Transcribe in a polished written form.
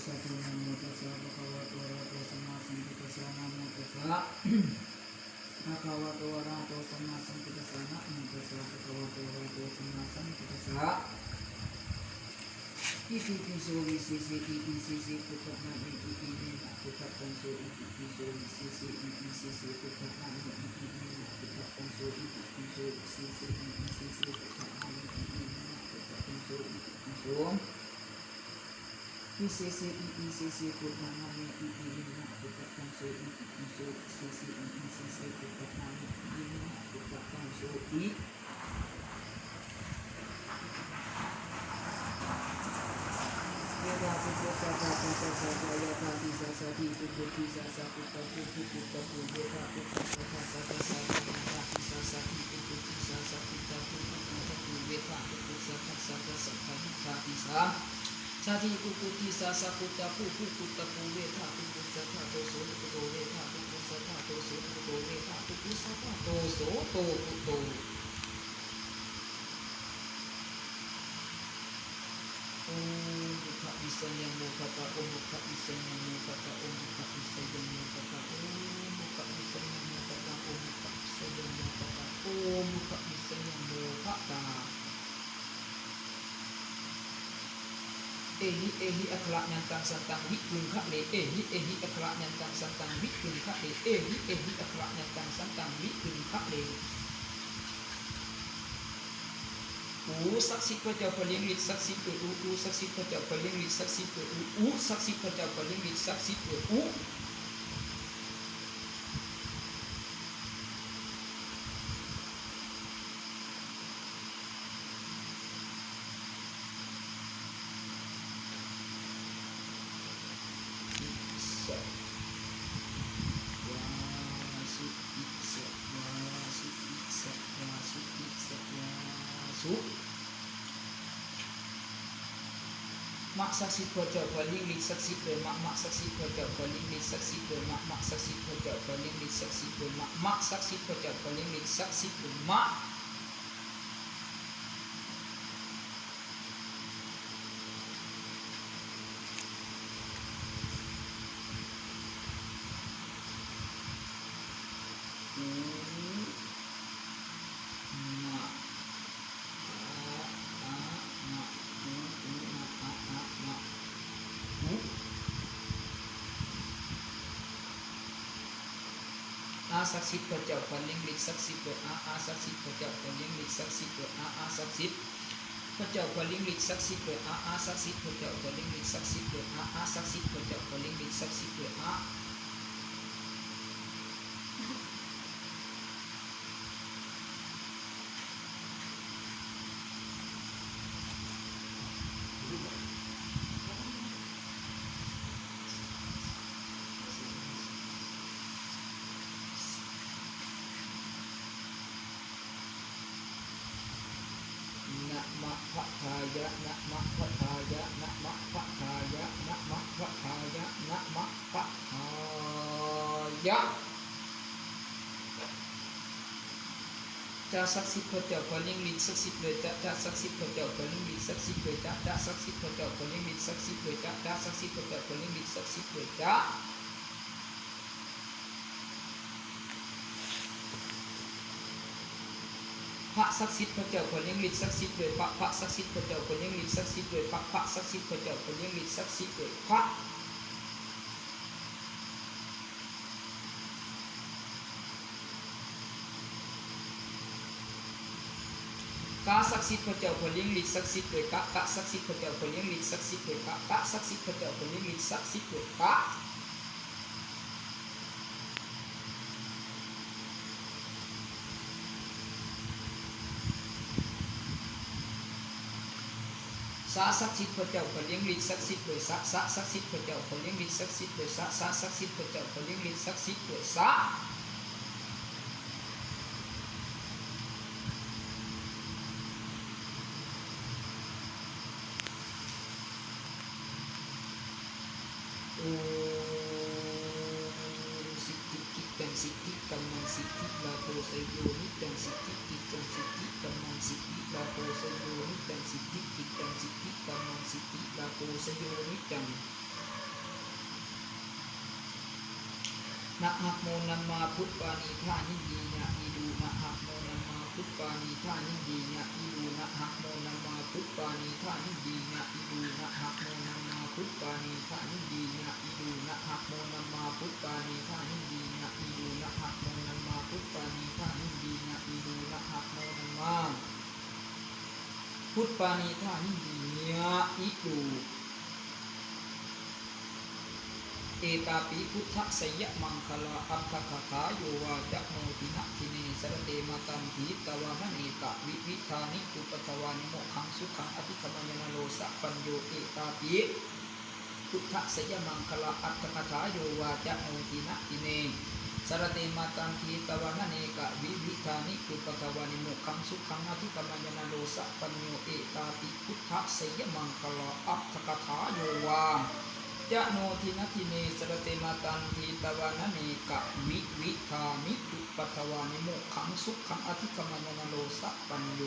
สะนะโมตัสสะภะคะวะโตอะระหะโตสัมมาสัมพุทธัสสะนะโมตัสสะภะคะวะโตอะระหะโตสัมมาสัมพุทธัสสะนะโมตัสสะภะคะวะโตอะระหะโตสัมมาสัมพุทธัสสะอิติปิโสวิเศษอิติเสสพุทธัสสะอิติปิเนนะพุทธัสสะโสอิติปิโสวิเศษอิติเสสพุทธัสสะอิติปิเนนะพุทธัสสะโสอิติปิโสวิเศษอิติเสสพุทธัสสะอิติปิเนนะพุทธัสสะโสอิติปิโสวิเศษอิติเสสพุทธัสสะอิติปิเนนะพุทธัสสะโสอิติปิโสวิเศษอิติเสสพุทธัสสะอิติปิเนนะพุทธัสสะโสอิยะถาภูตสะภะคะสะสะภะยะถาทิสะสะทิปุถุทิสะสะปุตตะปุถุปุตตะปุเยถาปุตตะสะภะสะสะภะยะถาทิสะสะทิปุถุทิสะสะปุตตะปุถุปุตตะปุเยถาปุตตะสะภะสะสะภะยะถาทิสะสะทิปุถุทิสะสะปุตตะปุถุปุตตะปุเยถาปุตตะสะภะโตโสปุตโตเยถาปุตตะสะภะโตโสปุตโตเยถาปุตตะสะภะโตโสโตปุตโตมุขวิสัยโมขะโอมุขวิสัยโมขะโอมุขวิสัยโมขะโอมุขวิสัยโมขะโอมุขวิสัยโมขะโอมุขวิสัยโมขะตาเอหิอัคระยันตังสัตตังวิกุลคะเลเอหิอัคระยันตังสัตตังวิกุลคะเลเอหิอัคระยันตังสัตตังวิกุลคะเลศักดิ์สิทธิ์พระเจ้าพระเลี้ยงฤทธิ์ศักดิ์สิทธิ์เกิดศักดิ์สิทธิ์พระเจ้าพระเลี้ยงฤทธิ์ศักดิ์สิทธิ์เกิดศักดิ์สิทธิ์พระเจ้าพระเลี้ยงฤทธิ์ศักดิ์สิทธิ์เกิดมักศักดิ์สิทธิ์พระเจ้าพระเลี้ยงฤทธิ์ศักดิ์สิทธิ์เกิดมักศักดิ์สิทธิ์พระเจ้าพระเลี้ยงฤทธิ์ศักดิ์สิทธิ์เกิดมักศักดิ์สิทธิ์พระเจ้าพระเลี้ยงฤทธิ์ศักดิ์สิทธิ์เกิดมักศักดิ์สิทธิ์พระเจ้าพระเลี้ยงฤทธิ์ศักดิ์สิทธิ์เกิดศักดิ์สิทธิ์พระเจ้าพระเลี้ยงฤทธิ์ศักดิ์สิทธิ์เกิดศักดิ์สิทธิ์พระเจ้าพระเลี้ยงฤทธิ์ศักดิ์สิทธิ์เกิดศักดิ์สิทธิ์พระเจ้าพระเลี้ยงฤทธิ์ศักดิ์สิทธิ์เกิดศักดิ์สิทธิ์พระเจ้าพระเลี้ยงฤทธิ์ศักดิ์สิทธิ์เกิดศักดิ์สิทธิ์พระเจ้าพระเลี้ยงฤทธิ์ศักดิ์สิทธิ์เกิดนะมะพะทายะนะมะพะทายะนะมะพะทายะนะมะพะทายะนะมะพะทายะจะศักดิ์สิทธิ์พระเจ้าพระเลี้ยงฤทธิ์ศักดิ์สิทธิ์เลยจะศักดิ์สิทธิ์พระเจ้าพระเลี้ยงฤทธิ์ศักดิ์สิทธิ์เลยจะศักดิ์สิทธิ์พระเจ้าพระเลี้ยงฤทธิ์ศักดิ์สิทธิ์เลยจะศักดิ์สิทธิ์พระเจ้าพระเลี้ยงฤทธิ์ศักดิ์สิทธิ์เลยพระศักดิ์สิทธิ์พระเจ้าพระเลี้ยงฤทธิ์ศักดิ์สิทธิ์เลยพระศักดิ์สิทธิ์พระเจ้าพระเลี้ยงฤทธิ์ศักดิ์สิทธิ์เลยพระศักดิ์สิทธิ์พระเจ้าพระเลี้ยงฤทธิ์ศักดิ์สิทธิ์เลยพระกาศักดิ์สิทธิ์พระเจ้าพระเลี้ยงฤทธิ์ศักดิ์สิทธิ์เลยกะศักดิ์สิทธิ์พระเจ้าพระเลี้ยงฤทธิ์ศักดิ์สิทธิ์เลยกะศักดิ์สิทธิ์พระเจ้าพระเลี้ยงฤทธิ์ศักดิ์สิทธิ์เลยกะสาศักดิ์สิทธิ์พระเจ้าพระเลี้ยงฤทธิ์ศักดิ์สิทธิ์เลยสาศักดิ์สิทธิ์พระเจ้าพระเลี้ยงฤทธิ์ศักดิ์สิทธิ์เลยสาศักดิ์สิทธิ์พระเจ้าพระเลี้ยงฤทธิ์ศักดิ์สิทธิ์เลยสาสิทธิกิจสิทธิกรรมสิทธิลาโภสยโยนิจังสิทธิกิจสิทธิกรรมสิทธิลาโภสยโยนิจังสิทธิกิจสิทธิกรรมสิทธิลาโภสยโยนิจัง นะหะโมนัมมาพุทธานิธานิดีนะอิดูนะหะโมนัมมาพุทธานิธานิดีนะอิดูนะหะโมนัมมาพุทธานิธานิดีนะอิดูนะหะโมนัมมาพุทธานิธานิดีนะอิดูนะหะโมนัมมาพุทธานิธานิดีนะอิดูนะหะโมนัมมาพุทธานิธานิดีนะอิดูนะหะโมนัมมาพุทธานิธานิดีนะอิดูเอตาปิพุทธสยมังคลาอัตถคถาโยวาจักโนตินะทิเนสรเตมาตัมถีตวามเนกะวิวิธานิจุปตวานิโมขังสุขังอธิคมยนาโลสัพปัญโยเอตาปิพุทธสยมังคลาอัตถคถาโยวาจักโนตินะทิเนสรเตมาตัมถีตวามเนกะวิวิธานิจุปตวานิโมขังสุขังอธิคมยนาโลสัพปัญโยเอตาปิพุทธสยมังคลาอัตถคถาโยวาจะโนทินัทิเนสรเตมาตันทีตวานเนกะวิวิธานิจุปัตวานิโมขังสุขังอธิกรรมยนาโลสัพปัญโย